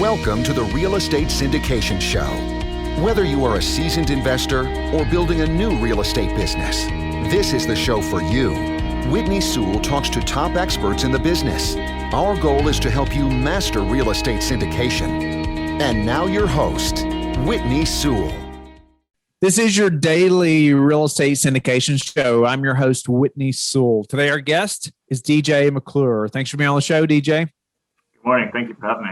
Welcome to the Real Estate Syndication Show. Whether you are a seasoned investor or building a new real estate business, this is the show for you. Whitney Sewell talks to top experts in the business. Our goal is to help you master real estate syndication. And now your host, Whitney Sewell. This is your daily real estate syndication show. I'm your host, Whitney Sewell. Today, our guest is DJ McClure. Thanks for being on the show, DJ. Good morning. Thank you for having me.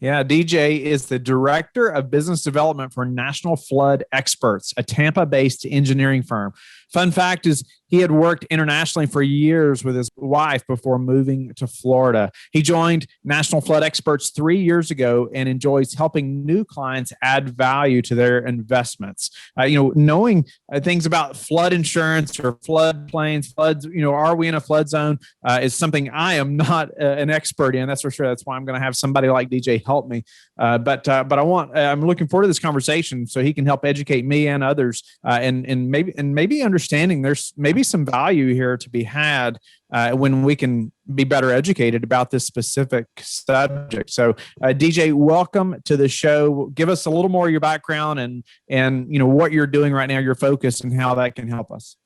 Yeah, DJ is the Director of Business Development for National Flood Experts, a Tampa-based engineering firm. Fun fact is he had worked internationally for years with his wife before moving to Florida. He joined National Flood Experts 3 years ago and enjoys helping new clients add value to their investments. Knowing things about flood insurance or flood plains, floods, are we in a flood zone is something I am not an expert in. That's for sure. That's why I'm going to have somebody like DJ help me. But I'm looking forward to this conversation so he can help educate me and others and maybe understanding there's maybe some value here to be had when we can be better educated about this specific subject. So DJ, welcome to the show. Give us a little more of your background and what you're doing right now, your focus, and how that can help us.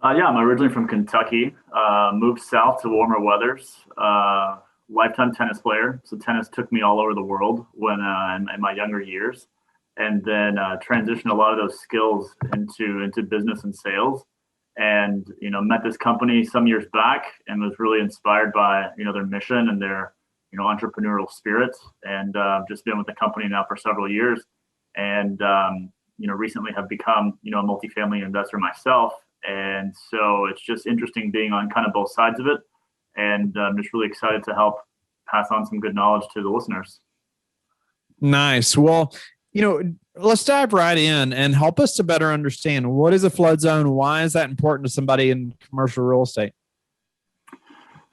I'm originally from Kentucky, moved south to warmer weathers, lifetime tennis player. So tennis took me all over the world when in my younger years, and then transitioned a lot of those skills into business and sales. And, met this company some years back and was really inspired by, their mission and their, entrepreneurial spirit, and just been with the company now for several years. And, recently have become, a multifamily investor myself. And so it's just interesting being on kind of both sides of it. And I'm just really excited to help pass on some good knowledge to the listeners. Nice. Well, let's dive right in and help us to better understand what is a flood zone. Why is that important to somebody in commercial real estate?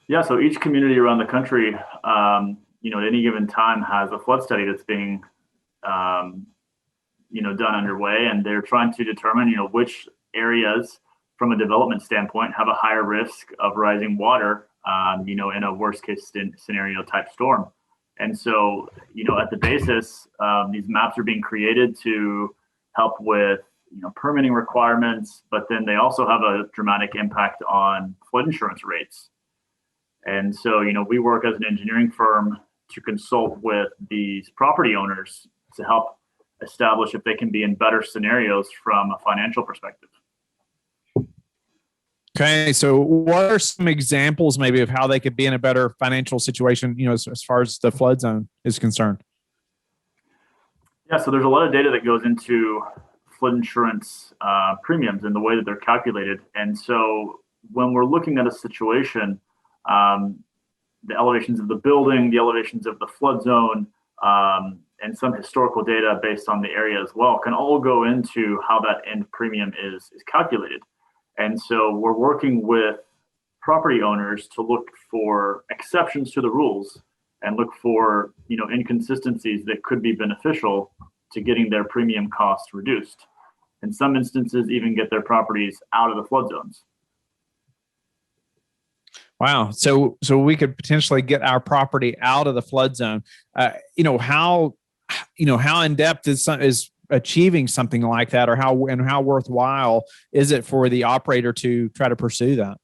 Yeah, so each community around the country, at any given time has a flood study that's being, done underway, and they're trying to determine, which areas from a development standpoint have a higher risk of rising water, in a worst case scenario type storm. And so, at the basis, these maps are being created to help with, permitting requirements, but then they also have a dramatic impact on flood insurance rates. And so, we work as an engineering firm to consult with these property owners to help establish if they can be in better scenarios from a financial perspective. Okay, so what are some examples maybe of how they could be in a better financial situation, as far as the flood zone is concerned? Yeah, so there's a lot of data that goes into flood insurance premiums and the way that they're calculated. And so when we're looking at a situation, the elevations of the building, the elevations of the flood zone, and some historical data based on the area as well can all go into how that end premium is calculated. And so we're working with property owners to look for exceptions to the rules and look for, inconsistencies that could be beneficial to getting their premium costs reduced. In some instances, even get their properties out of the flood zones. Wow. So we could potentially get our property out of the flood zone. How in depth is achieving something like that, or how worthwhile is it for the operator to try to pursue that?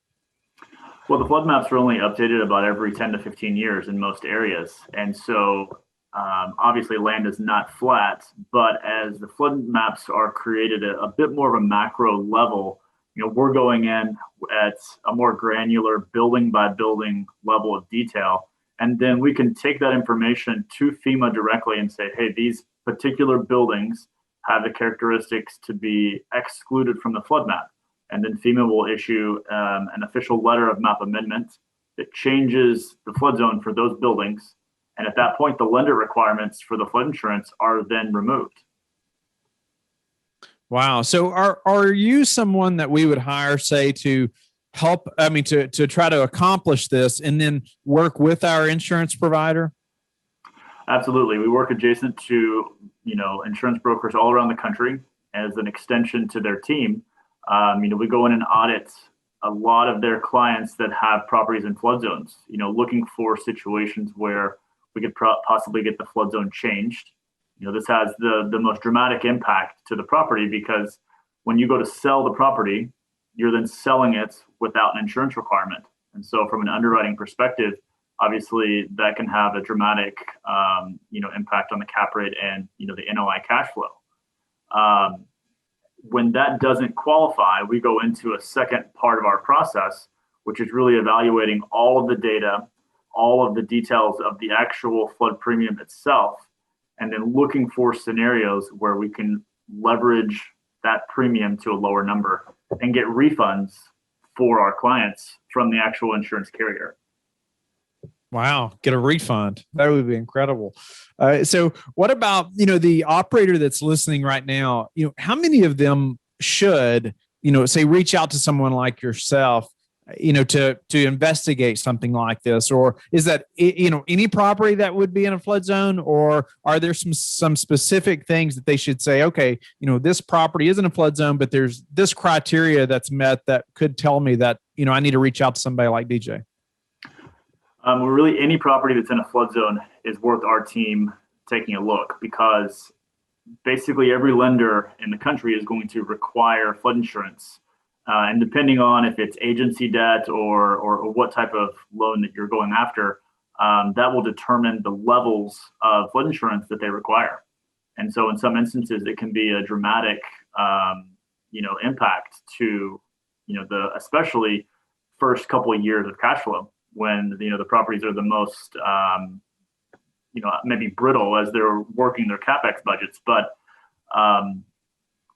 Well, the flood maps are only updated about every 10 to 15 years in most areas. And so obviously land is not flat, but as the flood maps are created at a bit more of a macro level, we're going in at a more granular building by building level of detail. And then we can take that information to FEMA directly and say, hey, these particular buildings have the characteristics to be excluded from the flood map. And then FEMA will issue an official letter of map amendment that changes the flood zone for those buildings. And at that point, the lender requirements for the flood insurance are then removed. Wow. So are you someone that we would hire, say, to help, to try to accomplish this and then work with our insurance provider? Absolutely. We work adjacent to, insurance brokers all around the country as an extension to their team. We go in and audit a lot of their clients that have properties in flood zones, looking for situations where we could possibly get the flood zone changed. This has the most dramatic impact to the property, because when you go to sell the property, you're then selling it without an insurance requirement. And so from an underwriting perspective, obviously that can have a dramatic, impact on the cap rate and, the NOI cash flow. When that doesn't qualify, we go into a second part of our process, which is really evaluating all of the data, all of the details of the actual flood premium itself, and then looking for scenarios where we can leverage that premium to a lower number and get refunds for our clients from the actual insurance carrier. Wow, get a refund. That would be incredible. So what about, the operator that's listening right now, how many of them should, say reach out to someone like yourself, to investigate something like this? Or is that, any property that would be in a flood zone? Or are there some specific things that they should say, okay, this property isn't a flood zone, but there's this criteria that's met that could tell me that, I need to reach out to somebody like DJ? Really, any property that's in a flood zone is worth our team taking a look, because basically every lender in the country is going to require flood insurance. And depending on if it's agency debt or what type of loan that you're going after, that will determine the levels of flood insurance that they require. And so in some instances, it can be a dramatic, impact to, the especially first couple of years of cash flow, when, the properties are the most, maybe brittle as they're working their CapEx budgets. But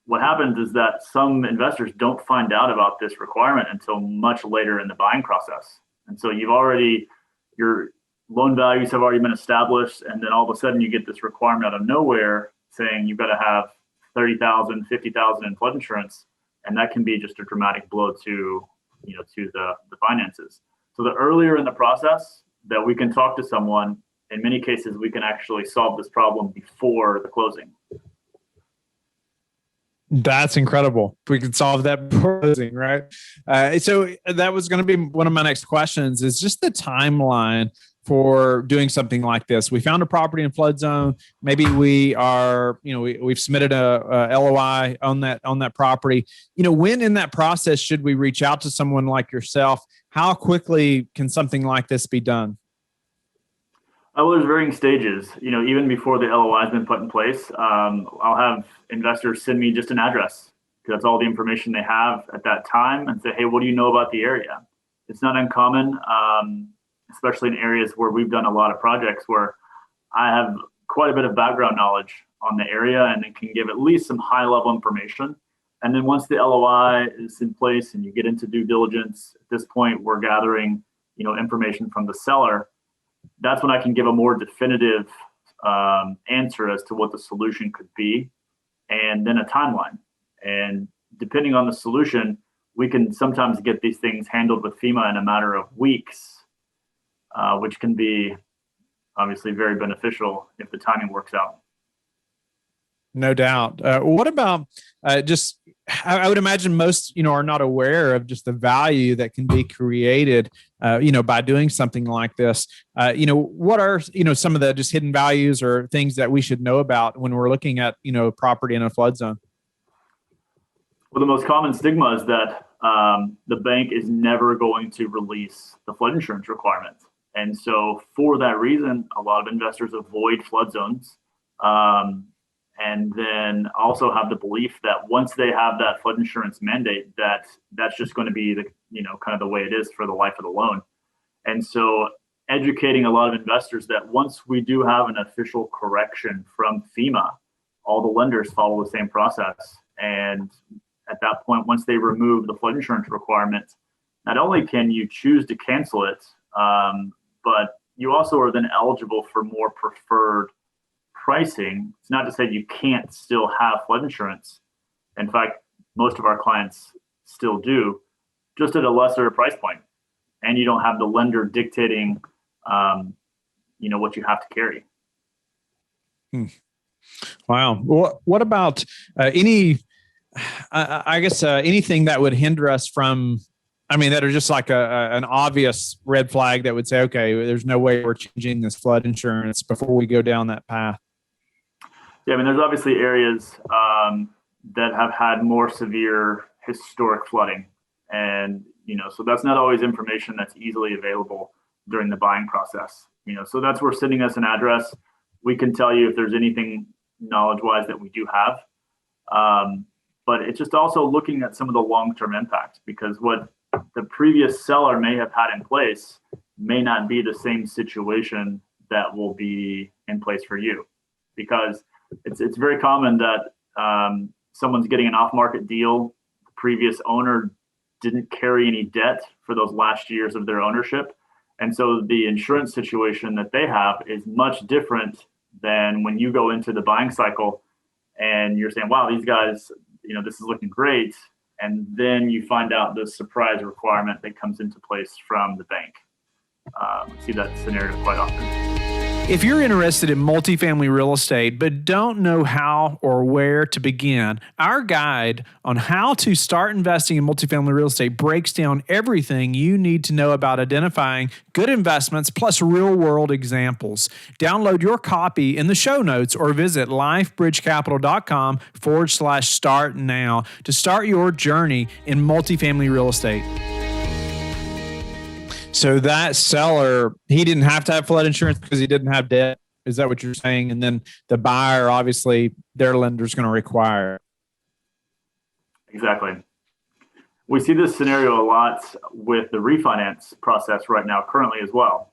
what happens is that some investors don't find out about this requirement until much later in the buying process. And so your loan values have already been established, and then all of a sudden you get this requirement out of nowhere saying you've got to have $30,000, $50,000 in flood insurance. And that can be just a dramatic blow to the finances. So the earlier in the process that we can talk to someone, in many cases, we can actually solve this problem before the closing. That's incredible. We can solve that before closing, right? So that was going to be one of my next questions, is just the timeline for doing something like this. We found a property in flood zone. Maybe we are, we've submitted a LOI on that property. When in that process should we reach out to someone like yourself? How quickly can something like this be done? Well, there's varying stages. Even before the LOI has been put in place, I'll have investors send me just an address, because that's all the information they have at that time, and say, hey, what do you know about the area? It's not uncommon, especially in areas where we've done a lot of projects, where I have quite a bit of background knowledge on the area, and it can give at least some high level information. And then once the LOI is in place and you get into due diligence, at this point, we're gathering, information from the seller. That's when I can give a more definitive answer as to what the solution could be, and then a timeline. And depending on the solution, we can sometimes get these things handled with FEMA in a matter of weeks, which can be obviously very beneficial if the timing works out. No doubt. What about I would imagine most, are not aware of just the value that can be created, by doing something like this. What are, some of the just hidden values or things that we should know about when we're looking at, property in a flood zone? Well, the most common stigma is that the bank is never going to release the flood insurance requirement. And so for that reason, a lot of investors avoid flood zones. And then also have the belief that once they have that flood insurance mandate, that's just going to be the, kind of the way it is for the life of the loan. And so educating a lot of investors that once we do have an official correction from FEMA, all the lenders follow the same process. And at that point, once they remove the flood insurance requirement, not only can you choose to cancel it, but you also are then eligible for more preferred pricing. It's not to say you can't still have flood insurance. In fact, most of our clients still do, just at a lesser price point. And you don't have the lender dictating, what you have to carry. Wow. What about anything that would hinder us from I mean, that are just like an obvious red flag that would say, okay, there's no way we're changing this flood insurance before we go down that path? Yeah, I mean, there's obviously areas that have had more severe historic flooding. And, so that's not always information that's easily available during the buying process. So that's where sending us an address, we can tell you if there's anything knowledge-wise that we do have. But it's just also looking at some of the long-term impact, because what the previous seller may have had in place may not be the same situation that will be in place for you. Because it's very common that someone's getting an off-market deal. The previous owner didn't carry any debt for those last years of their ownership. And so the insurance situation that they have is much different than when you go into the buying cycle and you're saying, wow, these guys, this is looking great. And then you find out the surprise requirement that comes into place from the bank. We see that scenario quite often. If you're interested in multifamily real estate but don't know how or where to begin, our guide on how to start investing in multifamily real estate breaks down everything you need to know about identifying good investments plus real-world examples. Download your copy in the show notes or visit lifebridgecapital.com/start now to start your journey in multifamily real estate. So that seller, he didn't have to have flood insurance because he didn't have debt. Is that what you're saying? And then the buyer, obviously, their lender's going to require it. Exactly. We see this scenario a lot with the refinance process right now, currently as well.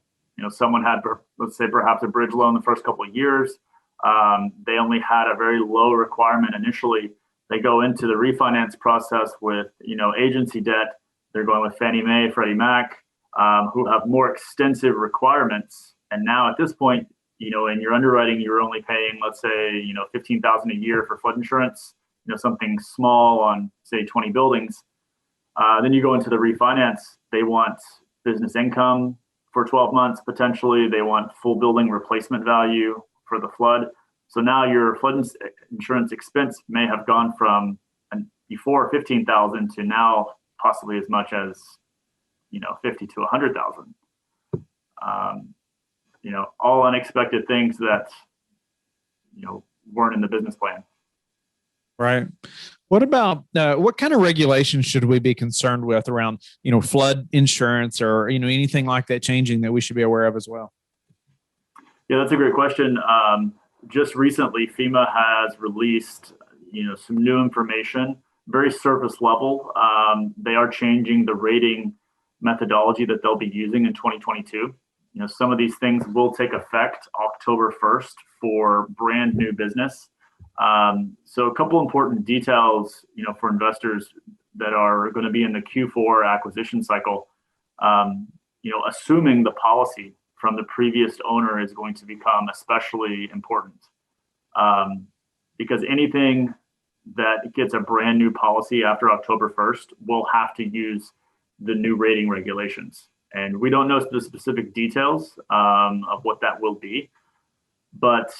Someone had, let's say, perhaps a bridge loan the first couple of years. They only had a very low requirement initially. They go into the refinance process with, agency debt. They're going with Fannie Mae, Freddie Mac. Who have more extensive requirements. And now at this point, in your underwriting, you're only paying, let's say, $15,000 a year for flood insurance, something small on, say, 20 buildings. Then you go into the refinance. They want business income for 12 months, potentially. They want full building replacement value for the flood. So now your flood insurance expense may have gone from before $15,000 to now possibly as much as $50,000 to $100,000. All unexpected things that weren't in the business plan. Right. What about what kind of regulations should we be concerned with around flood insurance or anything like that changing that we should be aware of as well? Yeah, that's a great question. Just recently, FEMA has released some new information, very surface level. They are changing the rating methodology that they'll be using in 2022. Some of these things will take effect October 1st for brand new business. So a couple important details, for investors that are going to be in the Q4 acquisition cycle, assuming the policy from the previous owner is going to become especially important. Because anything that gets a brand new policy after October 1st will have to use the new rating regulations. And we don't know the specific details of what that will be. But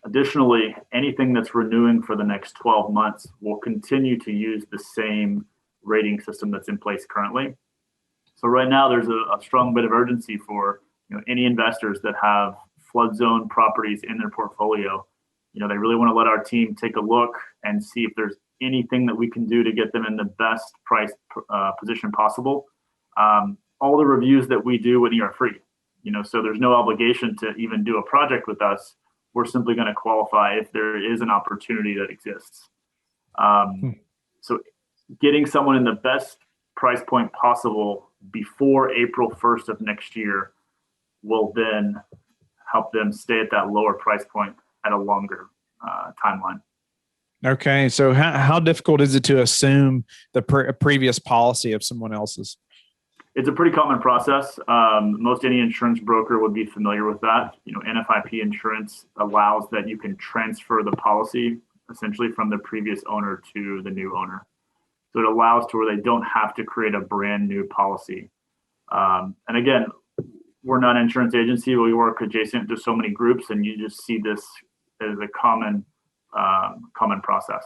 additionally, anything that's renewing for the next 12 months will continue to use the same rating system that's in place currently. So right now, there's a strong bit of urgency for any investors that have flood zone properties in their portfolio. They really want to let our team take a look and see if there's anything that we can do to get them in the best price position possible. All the reviews that we do with you are free, so there's no obligation to even do a project with us. We're simply going to qualify if there is an opportunity that exists. So getting someone in the best price point possible before April 1st of next year will then help them stay at that lower price point at a longer timeline. Okay. So how difficult is it to assume the previous policy of someone else's? It's a pretty common process. Most any insurance broker would be familiar with that. NFIP insurance allows that you can transfer the policy essentially from the previous owner to the new owner. So it allows to where they don't have to create a brand new policy. And again, we're not an insurance agency. We work adjacent to so many groups, and you just see this as a common process.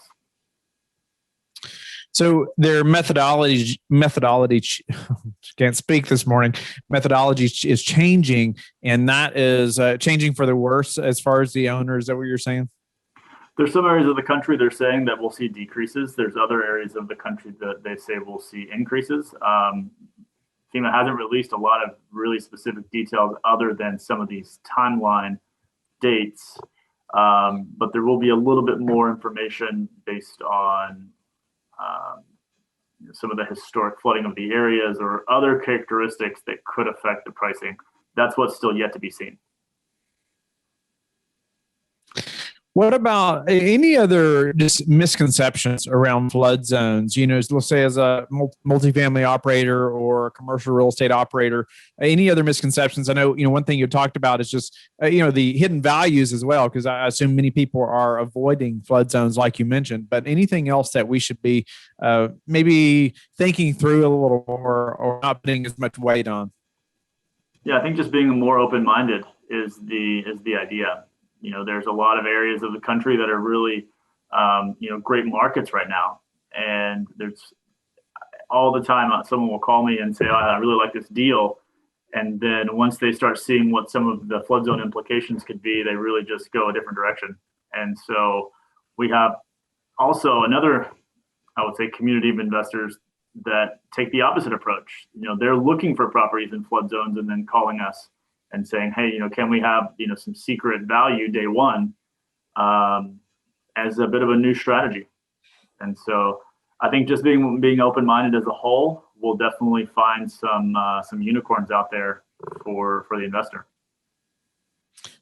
So their methodology can't speak this morning. Methodology is changing, and that is changing for the worse as far as the owner. Is that what you're saying? There's some areas of the country they're saying that we'll see decreases. There's other areas of the country that they say we'll see increases. FEMA hasn't released a lot of really specific details other than some of these timeline dates, but there will be a little bit more information based on some of the historic flooding of the areas or other characteristics that could affect the pricing. That's what's still yet to be seen. What about any other just misconceptions around flood zones? Let's say as a multifamily operator or a commercial real estate operator, any other misconceptions? I know, one thing you talked about is just, the hidden values as well, because I assume many people are avoiding flood zones like you mentioned, but anything else that we should be maybe thinking through a little more or not putting as much weight on? Yeah, I think just being more open-minded is the idea. There's a lot of areas of the country that are really, great markets right now. And there's all the time someone will call me and say, oh, I really like this deal. And then once they start seeing what some of the flood zone implications could be, they really just go a different direction. And so we have also another, I would say, community of investors that take the opposite approach. They're looking for properties in flood zones and then calling us and saying, hey, can we have, some secret value day one as a bit of a new strategy. And so I think just being open-minded as a whole, we'll definitely find some unicorns out there for the investor.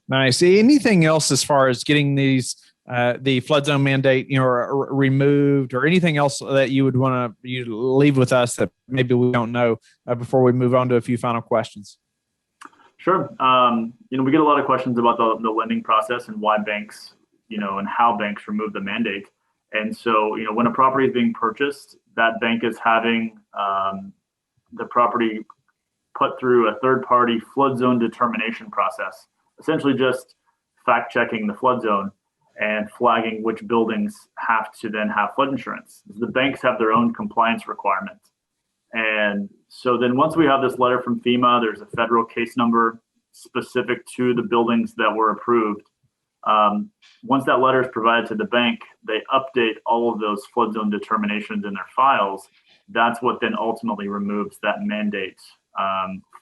Nice. Anything else as far as getting these the flood zone mandate, removed, or anything else that you would want to leave with us that maybe we don't know before we move on to a few final questions? Sure. We get a lot of questions about the lending process and why banks, and how banks remove the mandate. And so, when a property is being purchased, that bank is having the property put through a third-party flood zone determination process, essentially just fact-checking the flood zone and flagging which buildings have to then have flood insurance. The banks have their own compliance requirements. And so then once we have this letter from FEMA, there's a federal case number specific to the buildings that were approved. Once that letter is provided to the bank, they update all of those flood zone determinations in their files. That's what then ultimately removes that mandate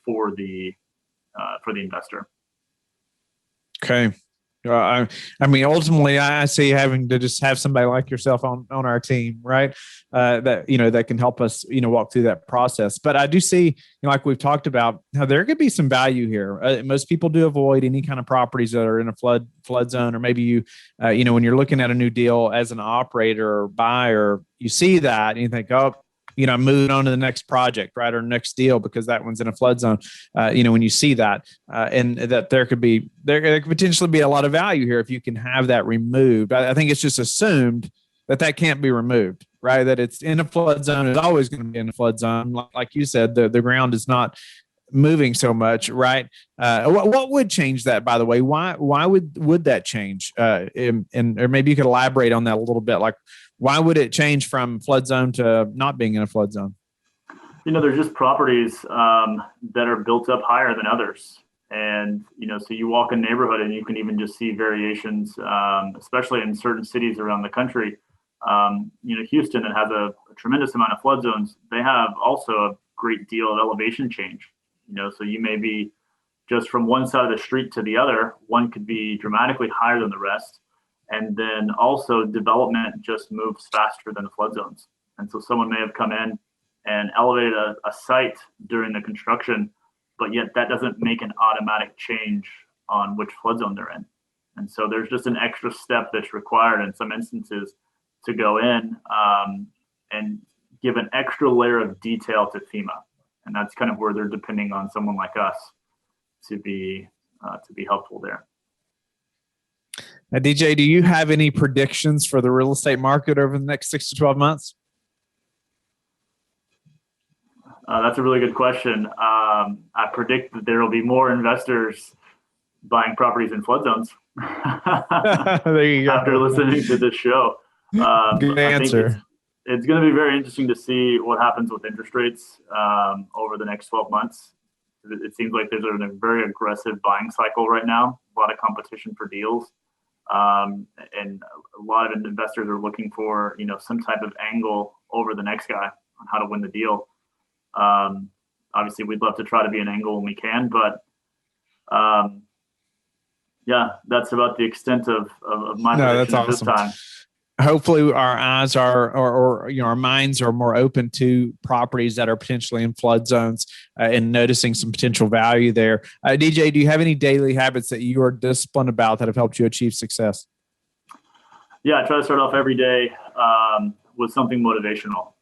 for the investor. Okay. I mean, ultimately, I see having to just have somebody like yourself on our team, right? That can help us, walk through that process. But I do see, like we've talked about, how there could be some value here. Most people do avoid any kind of properties that are in a flood zone, or maybe when you're looking at a new deal as an operator or buyer, you see that and you think, oh, moving on to the next project, right, or next deal because that one's in a flood zone. When you see that, and that there could potentially be a lot of value here if you can have that removed. I think it's just assumed that can't be removed, right? That it's in a flood zone. It's always going to be in a flood zone. Like you said, the ground is not moving so much, right? What would change that, by the way? Why would that change? Or maybe you could elaborate on that a little bit. Like, why would it change from flood zone to not being in a flood zone? There's just properties that are built up higher than others. And, so you walk a neighborhood and you can even just see variations, especially in certain cities around the country. Houston, that has a tremendous amount of flood zones, they have also a great deal of elevation change. So you may be just from one side of the street to the other, one could be dramatically higher than the rest. And then also development just moves faster than the flood zones. And so someone may have come in and elevated a site during the construction, but yet that doesn't make an automatic change on which flood zone they're in. And so there's just an extra step that's required in some instances to go in and give an extra layer of detail to FEMA. And that's kind of where they're depending on someone like us to be helpful there. Now, DJ, do you have any predictions for the real estate market over the next 6 to 12 months? That's a really good question. I predict that there will be more investors buying properties in flood zones. There you go. After listening to this show. Good answer. It's going to be very interesting to see what happens with interest rates over the next 12 months. It seems like there's a very aggressive buying cycle right now, a lot of competition for deals. And a lot of investors are looking for, some type of angle over the next guy on how to win the deal. Obviously, we'd love to try to be an angle when we can, but that's about the extent of my prediction at this time. Hopefully our eyes are, or our minds are more open to properties that are potentially in flood zones and noticing some potential value there. DJ, do you have any daily habits that you are disciplined about that have helped you achieve success? Yeah, I try to start off every day with something motivational.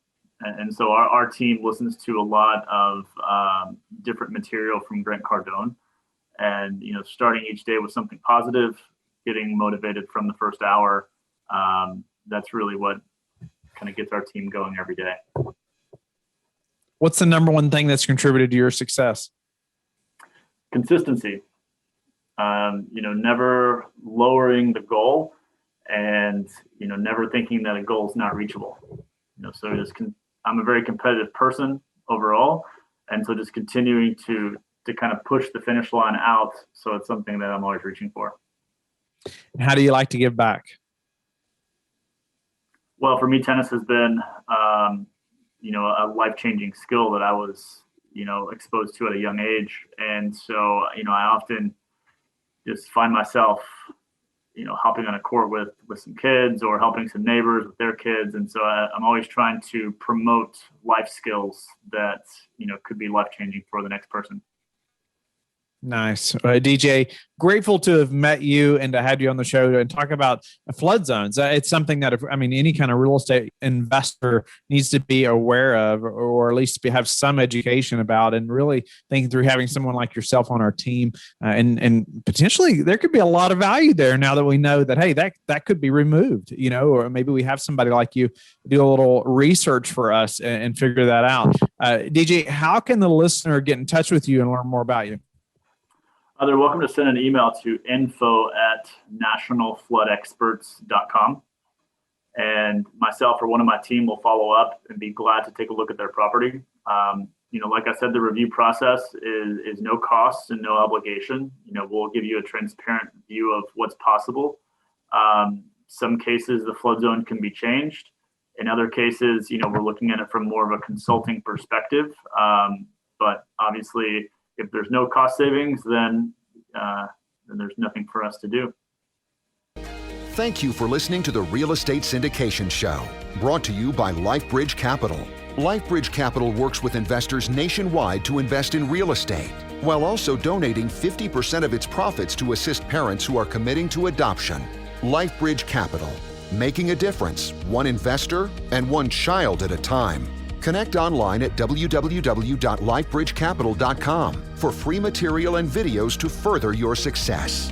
And so our team listens to a lot of different material from Grant Cardone, and, starting each day with something positive, getting motivated from the first hour. That's really what kind of gets our team going every day. What's the number one thing that's contributed to your success? Consistency. Never lowering the goal, and, never thinking that a goal is not reachable. I'm a very competitive person overall. And so just continuing to kind of push the finish line out. So it's something that I'm always reaching for. How do you like to give back? Well, for me, tennis has been, a life-changing skill that I was, exposed to at a young age. And so, I often just find myself, hopping on a court with some kids or helping some neighbors with their kids. And so I'm always trying to promote life skills that, could be life-changing for the next person. Nice. DJ, grateful to have met you and to have you on the show and talk about flood zones. It's something that, any kind of real estate investor needs to be aware of, or at least have some education about, and really thinking through having someone like yourself on our team. And potentially there could be a lot of value there now that we know that, hey, that could be removed, or maybe we have somebody like you do a little research for us and figure that out. DJ, how can the listener get in touch with you and learn more about you? They're welcome to send an email to info@nationalfloodexperts.com. And myself or one of my team will follow up and be glad to take a look at their property. Like I said, the review process is no cost and no obligation. We'll give you a transparent view of what's possible. Some cases, the flood zone can be changed. In other cases, we're looking at it from more of a consulting perspective. But obviously, if there's no cost savings, then there's nothing for us to do. Thank you for listening to the Real Estate Syndication Show, brought to you by LifeBridge Capital. LifeBridge Capital works with investors nationwide to invest in real estate, while also donating 50% of its profits to assist parents who are committing to adoption. LifeBridge Capital, making a difference, one investor and one child at a time. Connect online at www.lifebridgecapital.com for free material and videos to further your success.